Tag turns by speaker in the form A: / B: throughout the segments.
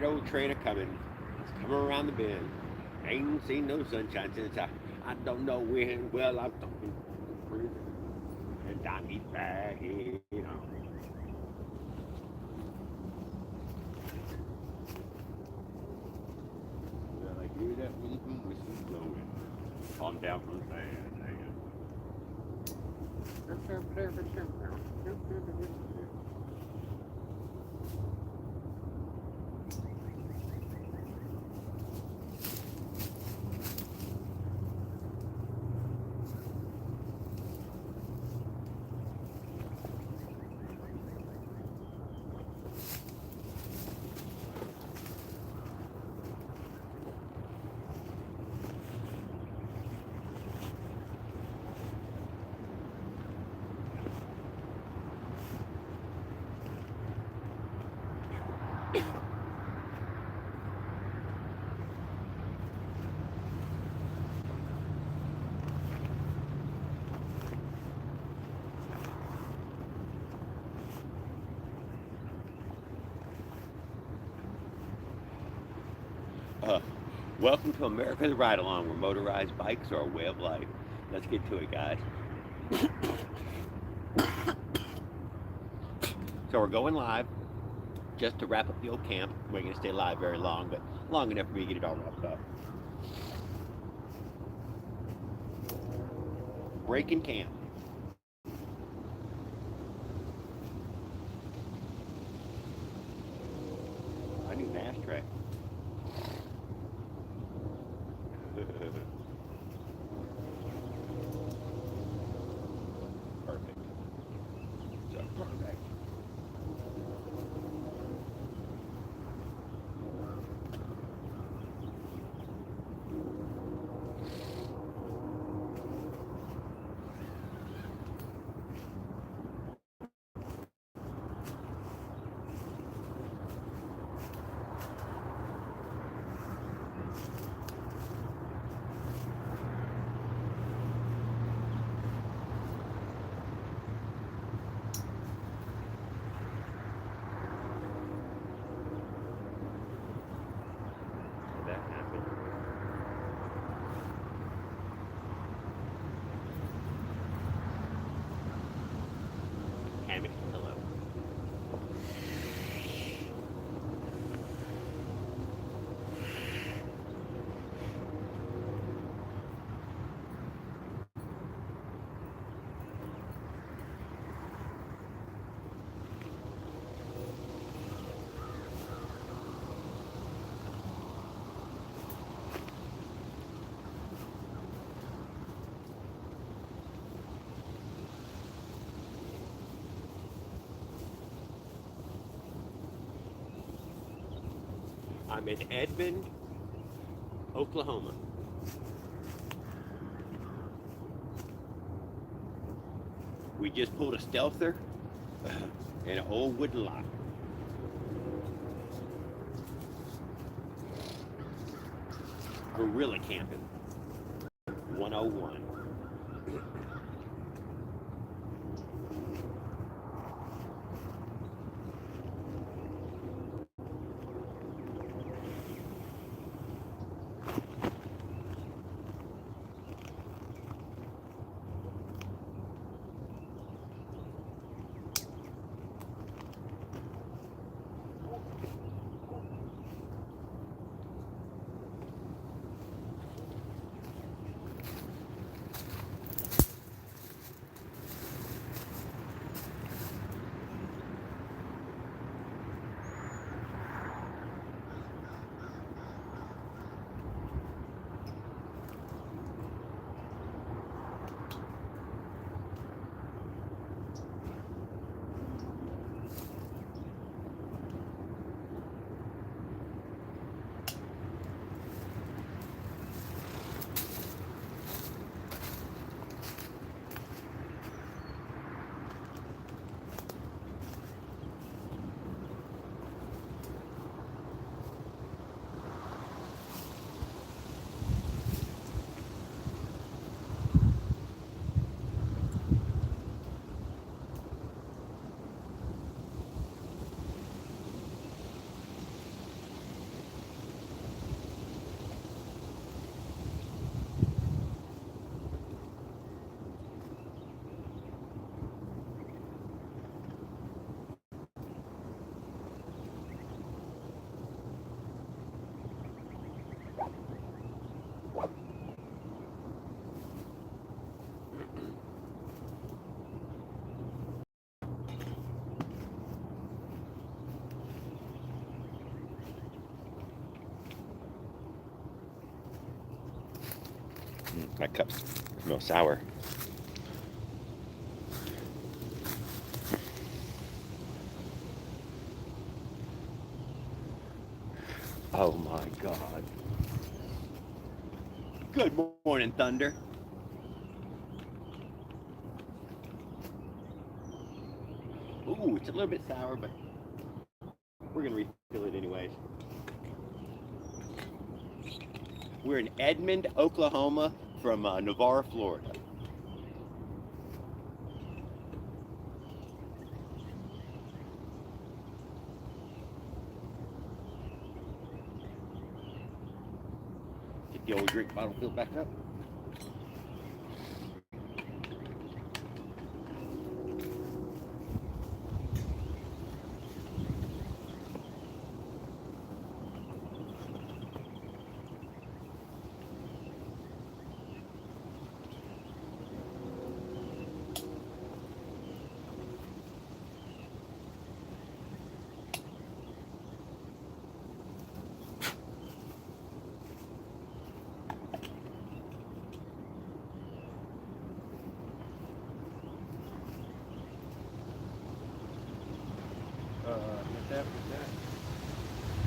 A: old trailer coming. It's coming around the bend. Ain't seen no sunshine since I don't know when. Well, I'm talking and Donnie's back, you know. Well, I hear that whistle blowing. Calm down from the fan. Uh, Welcome to America's Ride Along, where motorized bikes are a way of life. Let's get to it, guys. So we're going live just to wrap up the old camp. We're going to stay live very long, but long enough for me to get it all wrapped up. Breaking camp. I need an ashtray. Perfect. So perfect. That happened. Hammock pillow. I'm in Edmond, Oklahoma. We just pulled a stealther and an old wooden lock. We're really camping. 101. My cup's real sour. Oh my God. Good morning, Thunder. Ooh, it's a little bit sour, but we're gonna refill it anyways. We're in Edmond, Oklahoma, from Navarre, Florida. Get the old drink bottle filled back up.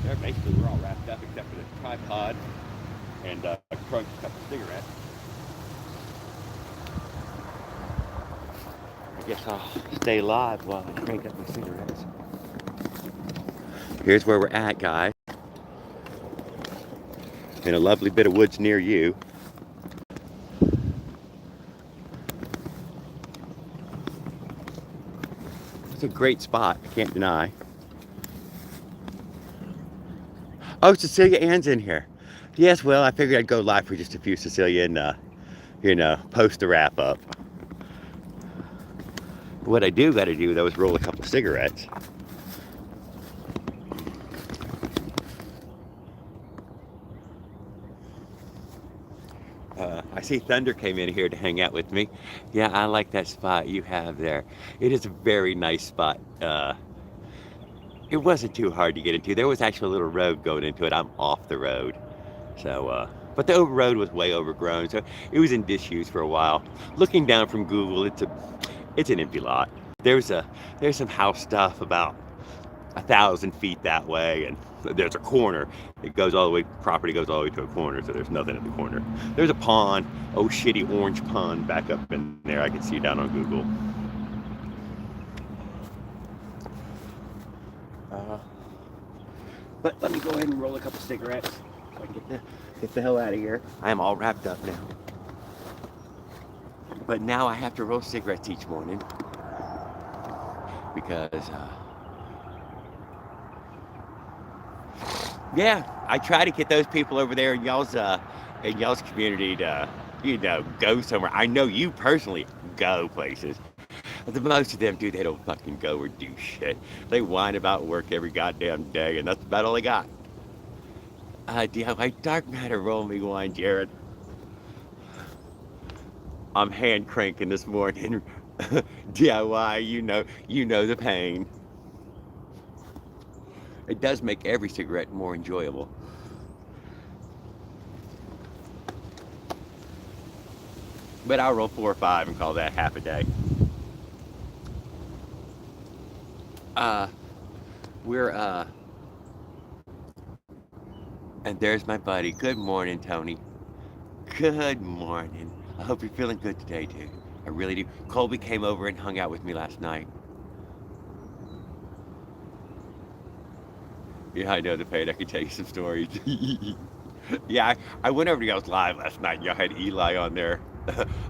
A: They're basically, we're all wrapped up except for the tripod and a couple cigarettes. I guess I'll stay live while I crank up my cigarettes. Here's where we're at, guys. In a lovely bit of woods near you. It's a great spot, I can't deny. Oh, Cecilia Ann's in here. Yes, well, I figured I'd go live for just a few, Cecilia, and post the wrap up. What I do gotta do though is roll a couple cigarettes. I see Thunder came in here to hang out with me. Yeah, I like that spot you have there. It is a very nice spot. It wasn't too hard to get into. There was actually a little road going into it. I'm off the road. So, but the road was way overgrown, so it was in disuse for a while. Looking down from Google, it's an empty lot. There's some house stuff about 1,000 feet that way, and there's a corner. It goes all the way, property goes all the way to a corner, so there's nothing at the corner. There's a pond, oh shitty orange pond back up in there. I can see down on Google. But let me go ahead and roll a couple cigarettes so I can get the hell out of here. I am all wrapped up now. But now I have to roll cigarettes each morning because yeah, I try to get those people over there in y'all's community to, go somewhere. I know you personally go places. But the most of them, dude, they don't fucking go or do shit. They whine about work every goddamn day, and that's about all they got. DIY Dark Matter, roll me one, Jared. I'm hand cranking this morning. DIY, you know the pain. It does make every cigarette more enjoyable. But I'll roll 4 or 5 and call that half a day. And there's my buddy. Good morning, Tony. Good morning. I hope you're feeling good today, dude. I really do. Colby came over and hung out with me last night. Yeah, I know the pain. I can tell you some stories. Yeah, I went over to y'all's live last night. Y'all had Eli on there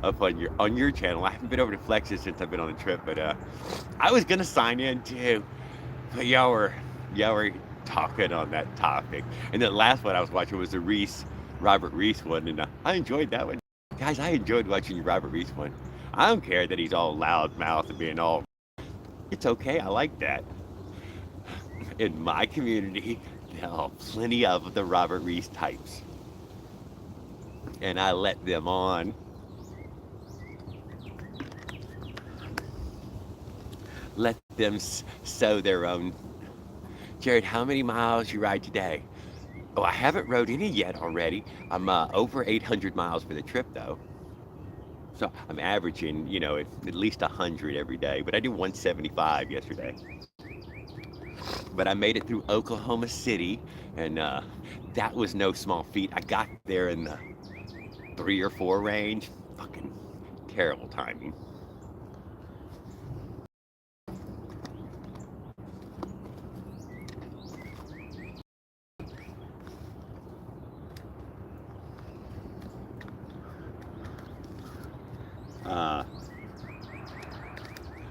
A: up on your channel. I haven't been over to Flex's since I've been on the trip, but I was gonna sign in too. But y'all were talking on that topic. And the last one I was watching was the Robert Reese one, and I enjoyed that one. Guys, I enjoyed watching the Robert Reese one. I don't care that he's all loud mouth and being all. It's okay. I like that. In my community, there are plenty of the Robert Reese types. And I let them on. Let them sow their own. Jared, how many miles you ride today? Oh, I haven't rode any yet already. I'm over 800 miles for the trip, though. So I'm averaging, at least 100 every day, but I do 175 yesterday. But I made it through Oklahoma City, and that was no small feat. I got there in the 3 or 4 range. Fucking terrible timing. Uh,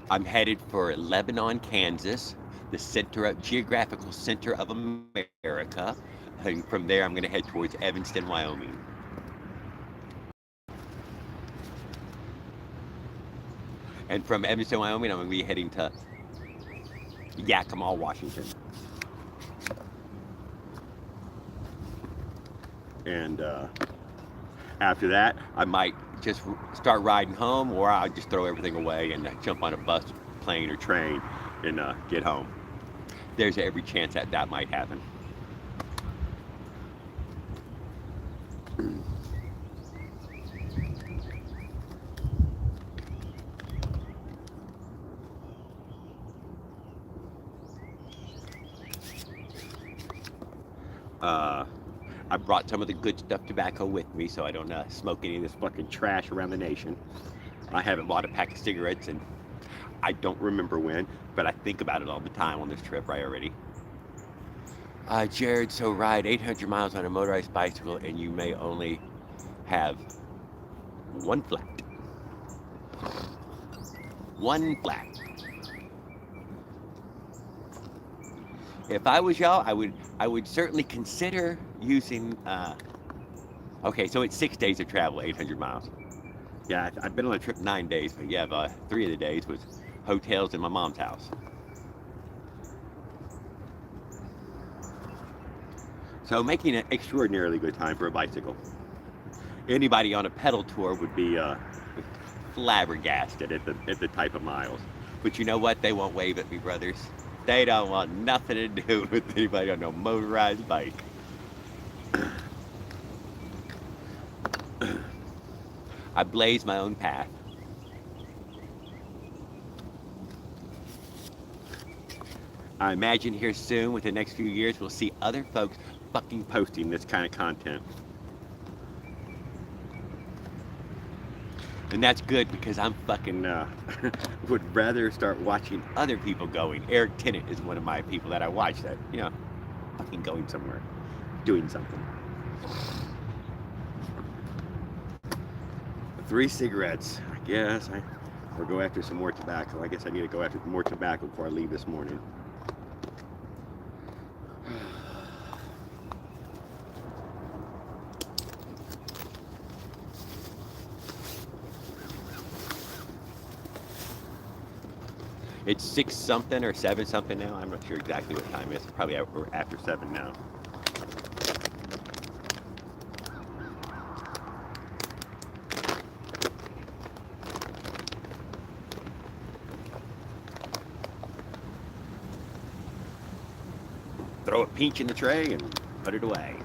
A: I'm headed for Lebanon, Kansas, the geographical center of America. And from there, I'm going to head towards Evanston, Wyoming. And from Evanston, Wyoming, I'm going to be heading to Yakima, Washington. And after that, I might just start riding home, or I'll just throw everything away and jump on a bus, plane, or train and get home. There's every chance that might happen. I brought some of the good stuff tobacco with me so I don't smoke any of this fucking trash around the nation. I haven't bought a pack of cigarettes and I don't remember when, but I think about it all the time on this trip right already. Jared, so ride 800 miles on a motorized bicycle and you may only have one flat. One flat. If I was y'all, I would certainly consider using. Okay, so it's 6 days of travel, 800 miles. Yeah, I've been on a trip 9 days, but yeah, 3 of the days was hotels in my mom's house. So making an extraordinarily good time for a bicycle. Anybody on a pedal tour would be flabbergasted at the type of miles. But you know what? They won't wave at me, brothers. They don't want nothing to do with anybody on no motorized bike. I blaze my own path. I imagine here soon, with the next few years, we'll see other folks fucking posting this kind of content. And that's good because I'm fucking would rather start watching other people going. Eric Tennant is one of my people that I watch that, fucking going somewhere, doing something. 3 cigarettes. I guess or go after some more tobacco. I guess I need to go after more tobacco before I leave this morning. It's 6 something or 7 something now. I'm not sure exactly what time it is. Probably after 7 now. Throw a peach in the tray and put it away.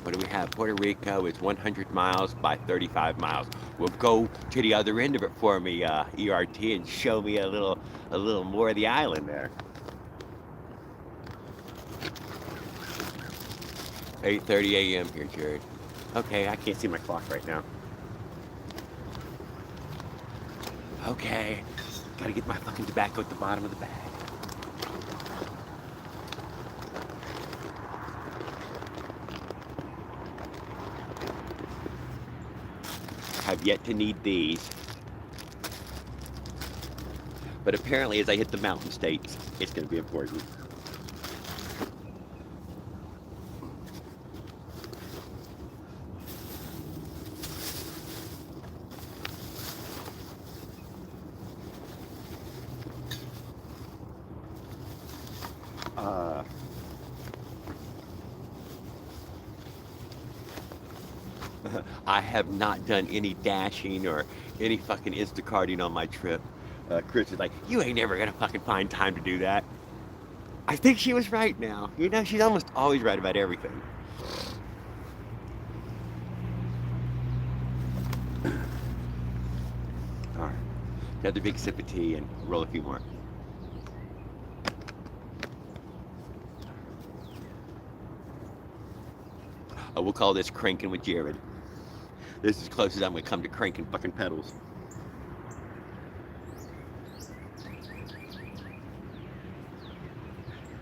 A: What do we have? Puerto Rico is 100 miles by 35 miles. Well, go to the other end of it for me, ERT, and show me a little more of the island there. 8:30 a.m. here, Jared. Okay, I can't see my clock right now. Okay, gotta get my fucking tobacco at the bottom of the bag. I've yet to need these. But apparently as I hit the mountain states, it's going to be important. I have not done any dashing or any fucking Instacarting on my trip. Chris is like, you ain't never gonna fucking find time to do that. I think she was right now. She's almost always right about everything. Another big sip of tea and roll a few more. Oh, we'll call this cranking with Jared. This is as close as I'm gonna come to cranking fucking pedals.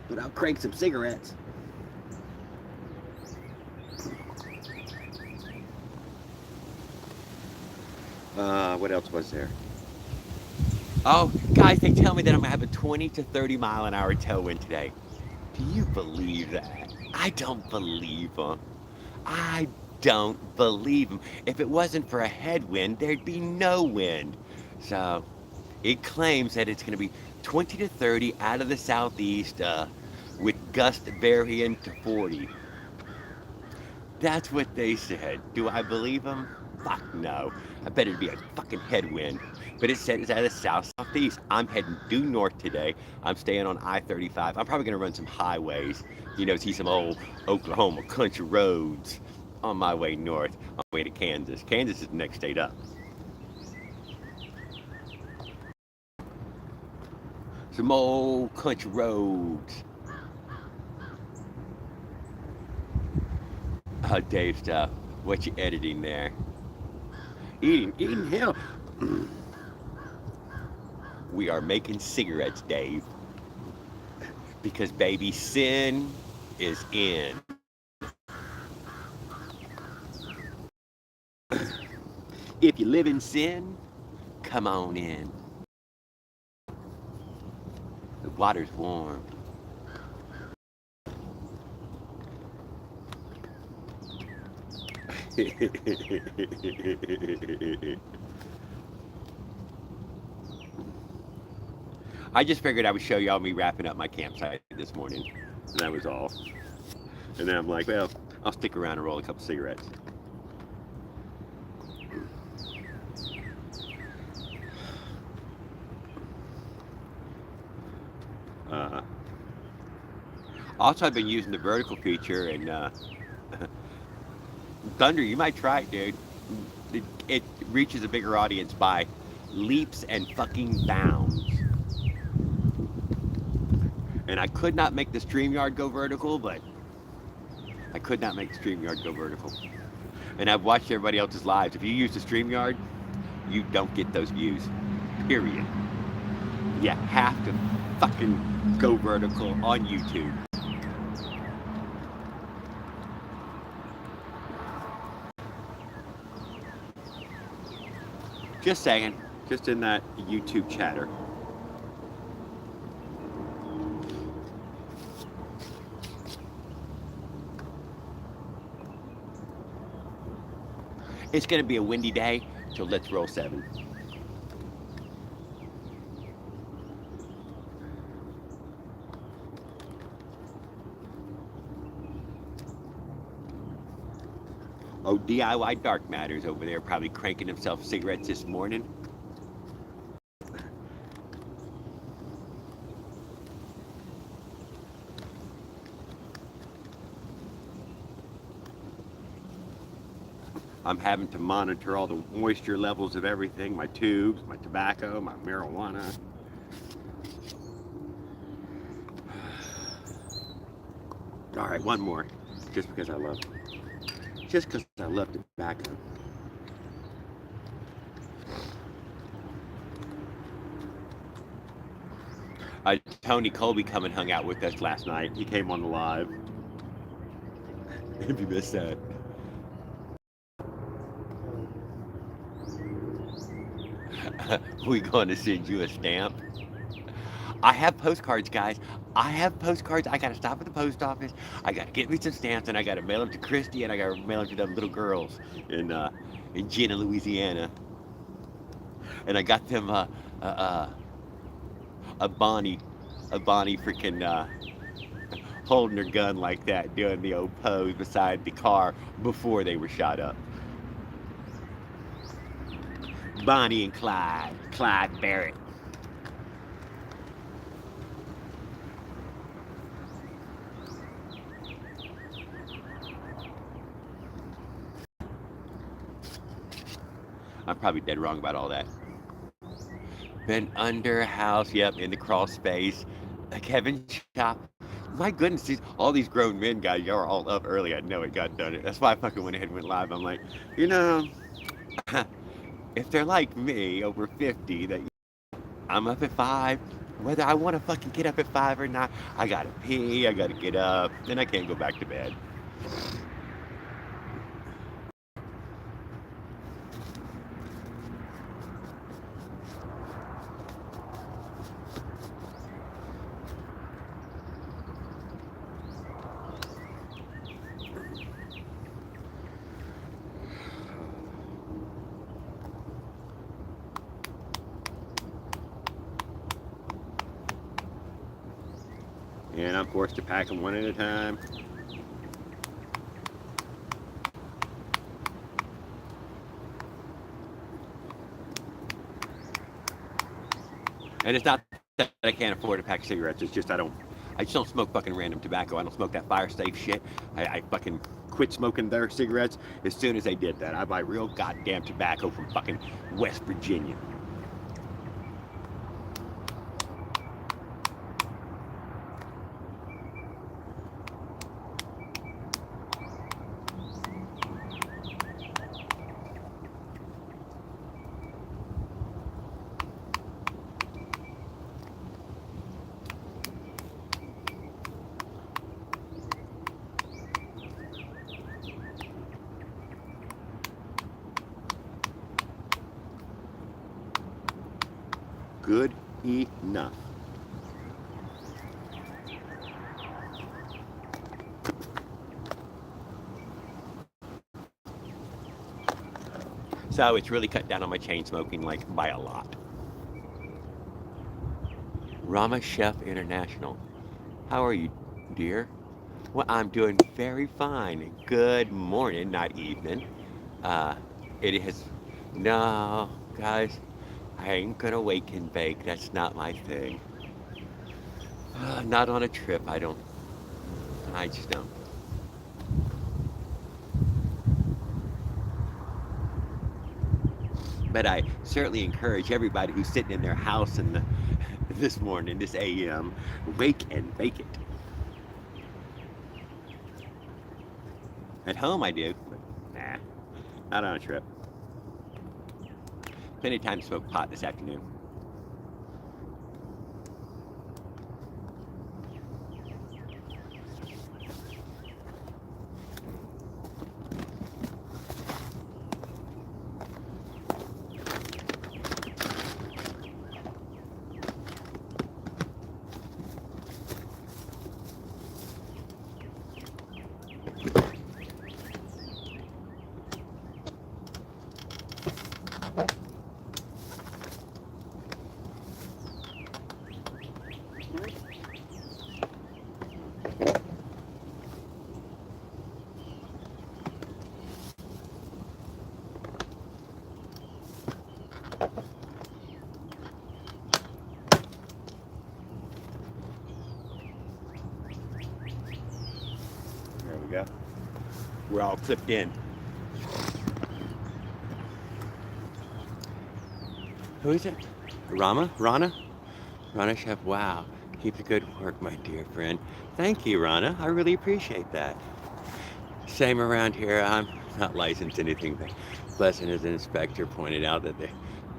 A: But I'll crank some cigarettes. What else was there? Oh, guys, they tell me that I'm gonna have a 20 to 30 mile an hour tailwind today. Do you believe that? I don't believe them. I don't believe them. If it wasn't for a headwind, there'd be no wind. So, it claims that it's gonna be 20 to 30 out of the southeast, with gust varying to 40. That's what they said. Do I believe them? Fuck no. I bet it'd be a fucking headwind. But it said it's out of the southeast. I'm heading due north today. I'm staying on I-35. I'm probably gonna run some highways. See some old Oklahoma country roads on my way north, on my way to Kansas. Kansas is the next state up. Some old country roads. Dave stuff. What you editing there? Eating hell. We are making cigarettes, Dave. Because baby, sin is in. If you live in sin, come on in. The water's warm. I just figured I would show y'all me wrapping up my campsite this morning. And that was all. And then I'm like, well, I'll stick around and roll a couple cigarettes. Also, I've been using the vertical feature, and Thunder, you might try it, dude. It reaches a bigger audience by leaps and fucking bounds. And I could not make the StreamYard go vertical, but I could not make the StreamYard go vertical. And I've watched everybody else's lives. If you use the StreamYard, you don't get those views. Period. You have to fucking go vertical on YouTube. Just saying, just in that YouTube chatter. It's gonna be a windy day, so let's roll 7. Oh, DIY Dark Matters over there probably cranking himself cigarettes this morning. I'm having to monitor all the moisture levels of everything, my tubes, my tobacco, my marijuana. All right, one more, just because I love tobacco. Tony Colby come and hung out with us last night. He came on the live. If you missed that. We going to send you a stamp? I have postcards, guys. I have postcards. I gotta stop at the post office. I gotta get me some stamps, and I gotta mail them to Christy, and I gotta mail them to them little girls in Jenna, Louisiana. And I got them a Bonnie freaking holding her gun like that, doing the old pose beside the car before they were shot up. Bonnie and Clyde Barrett. I'm probably dead wrong about all that. Been under a house, yep, in the crawl space. Kevin shop. My goodness, all these grown men guys, y'all are all up early. I know it got done. That's why I fucking went ahead and went live. I'm like, you know, if they're like me, over 50, that I'm up at 5, whether I want to fucking get up at 5 or not, I gotta pee, I gotta get up, then I can't go back to bed. And I'm forced to pack them one at a time. And it's not that I can't afford to pack cigarettes. It's just I just don't smoke fucking random tobacco. I don't smoke that fire safe shit. I fucking quit smoking their cigarettes as soon as they did that. I buy real goddamn tobacco from fucking West Virginia. Good enough. So it's really cut down on my chain smoking, like, by a lot. Rama Chef International. How are you, dear? Well, I'm doing very fine. Good morning, not evening. Uh, it is. No, guys, I ain't gonna wake and bake. That's not my thing. Not on a trip. I don't. I just don't. But I certainly encourage everybody who's sitting in their house in this morning, this AM, wake and bake it. At home, I do. But nah, not on a trip. Plenty of time to smoke pot this afternoon. There we go. We're all clipped in. Who is it? Rama? Rana? Rana Chef, wow. Keep the good work, my dear friend. Thank you, Rana. I really appreciate that. Same around here. I'm not licensed anything, but Pleasant as an inspector pointed out that the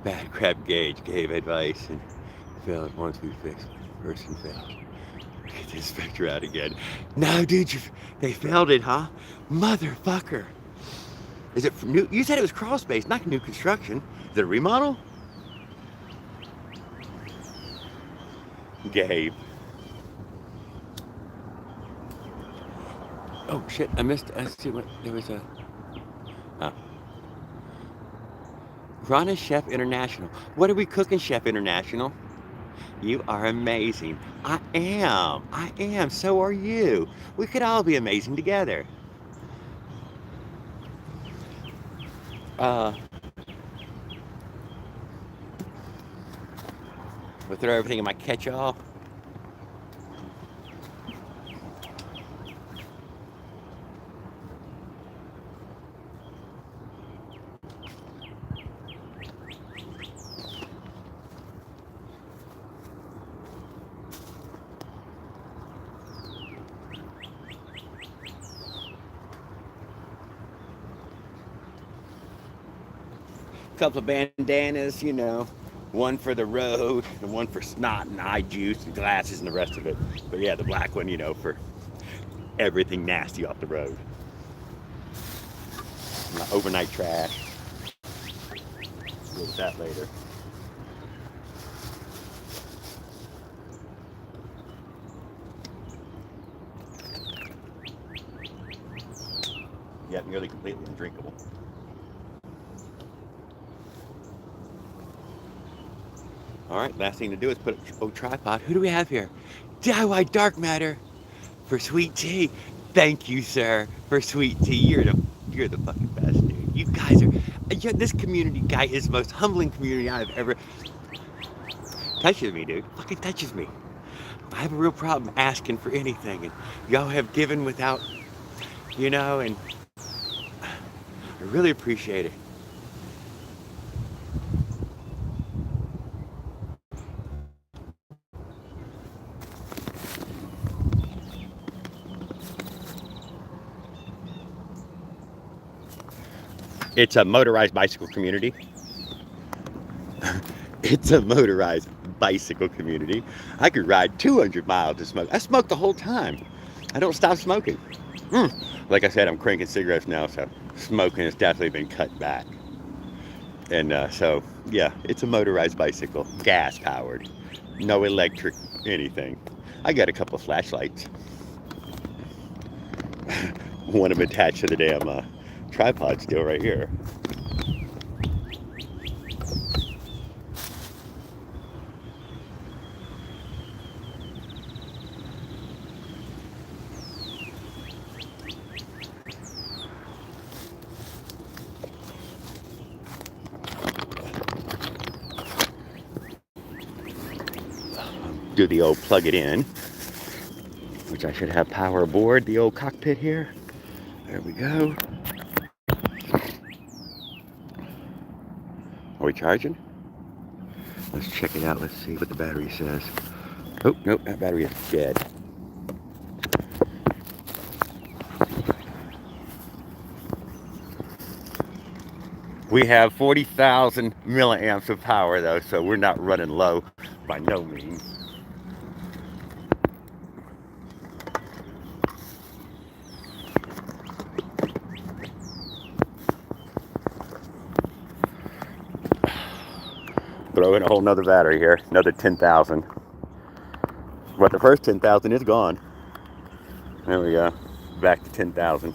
A: bad crap gauge gave advice and failed once we fixed it. Person failed. Get the inspector out again. No, dude, they failed it, huh? Motherfucker. Is it from new? You said it was crawl space, not new construction. Is it a remodel? Gabe. Oh shit! I missed. I see what there was a. Oh. Rana Chef International. What are we cooking, Chef International? You are amazing. I am. I am. So are you. We could all be amazing together. We'll throw everything in my catch-all. couple of bandanas, you know, one for the road and one for snot and eye juice and glasses and the rest of it. But yeah, the black one, you know, for everything nasty off the road. My overnight trash. Deal with that later. Yeah, nearly completely undrinkable. All right, last thing to do is put a tripod. Who do we have here? DIY Dark Matter for sweet tea. Thank you, sir, for sweet tea. You're the fucking best, dude. You guys are. Yeah, this community guy is the most humbling community I've ever. Touches me, dude. Fucking touches me. I have a real problem asking for anything, and y'all have given without, you know, and I really appreciate it. It's a motorized bicycle community. It's a motorized bicycle community. I could ride 200 miles to smoke. I smoke the whole time. I don't stop smoking. Like I said, I'm cranking cigarettes now, so smoking has definitely been cut back. And so, yeah, it's a motorized bicycle, gas powered, no electric anything. I got a couple of flashlights. One of them attached to the damn tripod still right here. Do the old plug it in, which I should have power aboard the old cockpit here. There we go. Are we charging? Let's check it out. Let's see what the battery says. Oh, nope, that battery is dead. We have 40,000 milliamps of power though, so we're not running low by no means. Throw in a whole nother battery here, another 10,000. But the first 10,000 is gone. There we go, back to 10,000.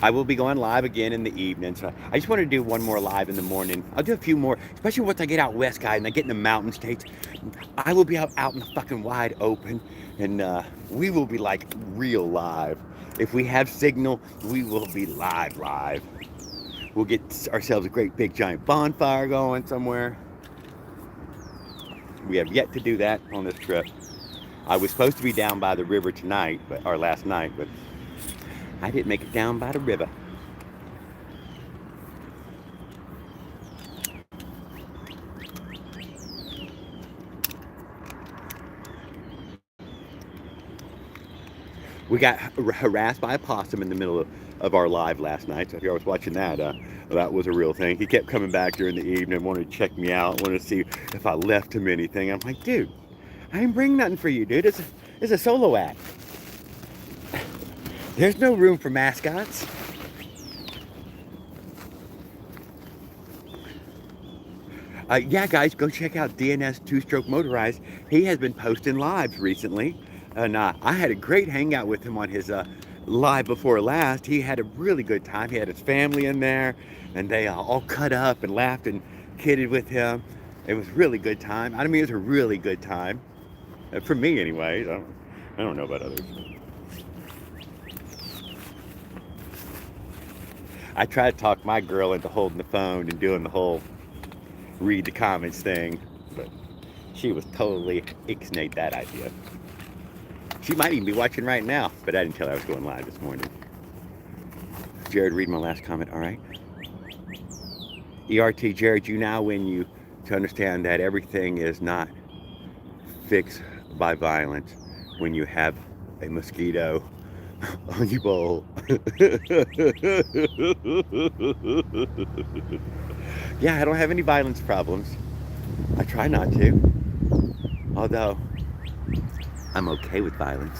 A: I will be going live again in the evening, so I just want to do one more live in the morning. I'll do a few more, especially once I get out west, guys, and I get in the mountain states. I will be out in the fucking wide open, and we will be like real live. If we have signal, we will be live. We'll get ourselves a great big giant bonfire going somewhere. We have yet to do that on this trip. I was supposed to be down by the river tonight, or last night, but I didn't make it down by the river. We got harassed by a possum in the middle of our live last night. So if you was watching that, that was a real thing. He kept coming back during the evening, wanted to check me out, wanted to see if I left him anything. I'm like, dude, I ain't bring nothing for you, dude. It's a solo act. There's no room for mascots. Yeah, guys, go check out DNS Two Stroke Motorized. He has been posting lives recently. And I had a great hangout with him on his live before last. He had a really good time. He had his family in there, and they all cut up and laughed and kidded with him. It was a really good time. I mean, it was a really good time. For me, anyways. I don't know about others. I tried to talk my girl into holding the phone and doing the whole read the comments thing, but she was totally ixnayed that idea. She might even be watching right now, but I didn't tell her I was going live this morning. Jared, read my last comment, all right? ERT, Jared, you now win you to understand that everything is not fixed by violence when you have a mosquito on your bowl. Yeah, I don't have any violence problems. I try not to. Although, I'm okay with violence.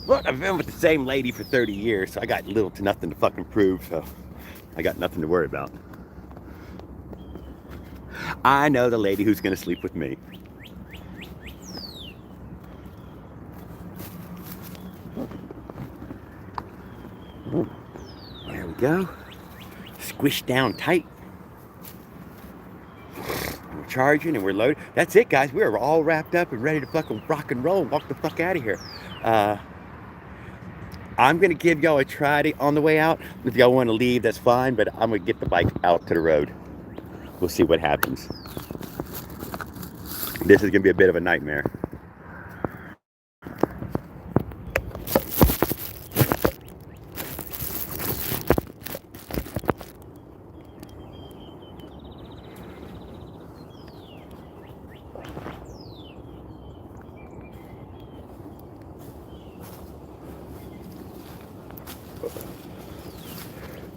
A: Look, I've been with the same lady for 30 years, so I got little to nothing to fucking prove, so I got nothing to worry about. I know the lady who's gonna sleep with me. There we go. Squished down tight. We're charging and we're loaded. That's it, guys. We're all wrapped up and ready to fucking rock and roll and walk the fuck out of here. I'm gonna give y'all a try on the way out. If y'all want to leave, that's fine, but I'm gonna get the bike out to the road. We'll see what happens. This is gonna be a bit of a nightmare.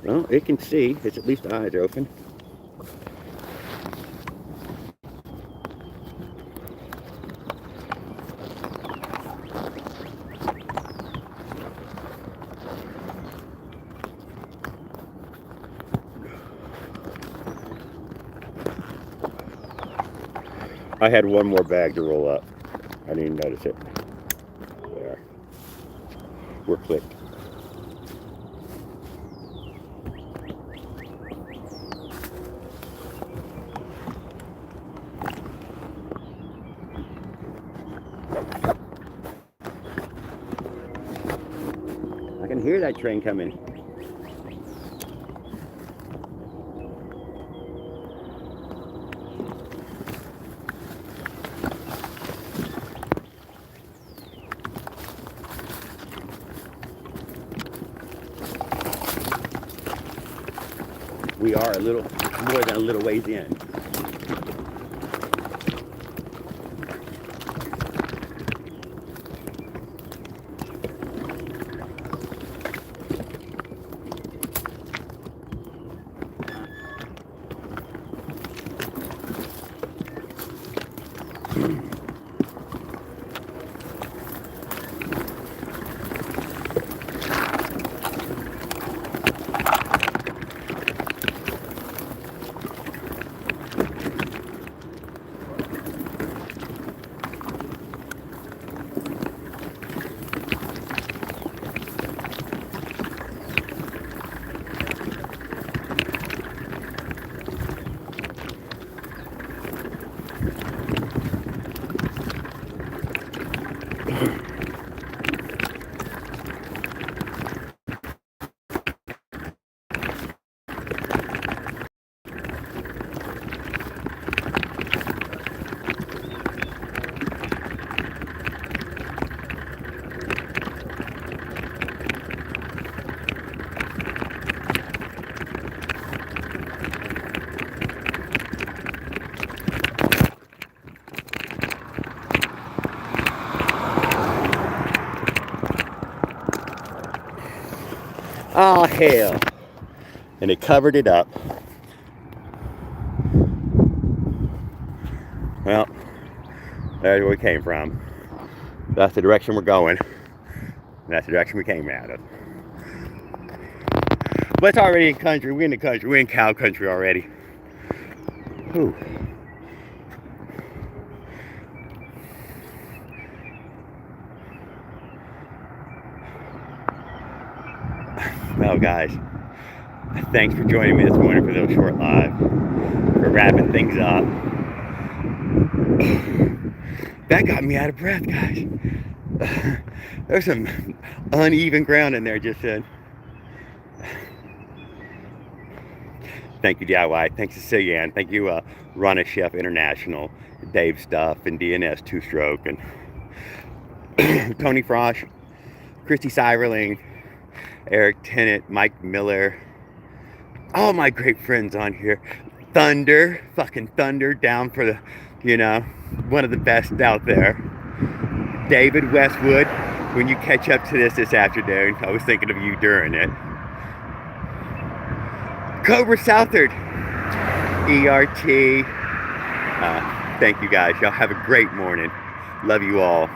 A: Well, it can see. It's at least the eyes are open. I had one more bag to roll up. I didn't even notice it. There. We're clicked. I can hear that train coming. We are a little more than a little ways in. Oh, hell. And it covered it up. Well, there's where we came from. That's the direction we're going. That's the direction we came out of. But it's already in country. We're in the country. We're in cow country already. Whew. Well, guys, thanks for joining me this morning for this short live. For wrapping things up. That got me out of breath, guys. There's some uneven ground in there just then. Thank you, DIY. Thanks to Cyan. Thank you, Rana Chef International, Dave Stuff, and DNS Two Stroke, and Tony Frosch, Christy Cyberling, Eric Tennant, Mike Miller, all my great friends on here. Thunder, fucking Thunder, down for the, one of the best out there. David Westwood, when you catch up to this afternoon, I was thinking of you during it. Cobra Southard, ERT. Thank you guys. Y'all have a great morning. Love you all.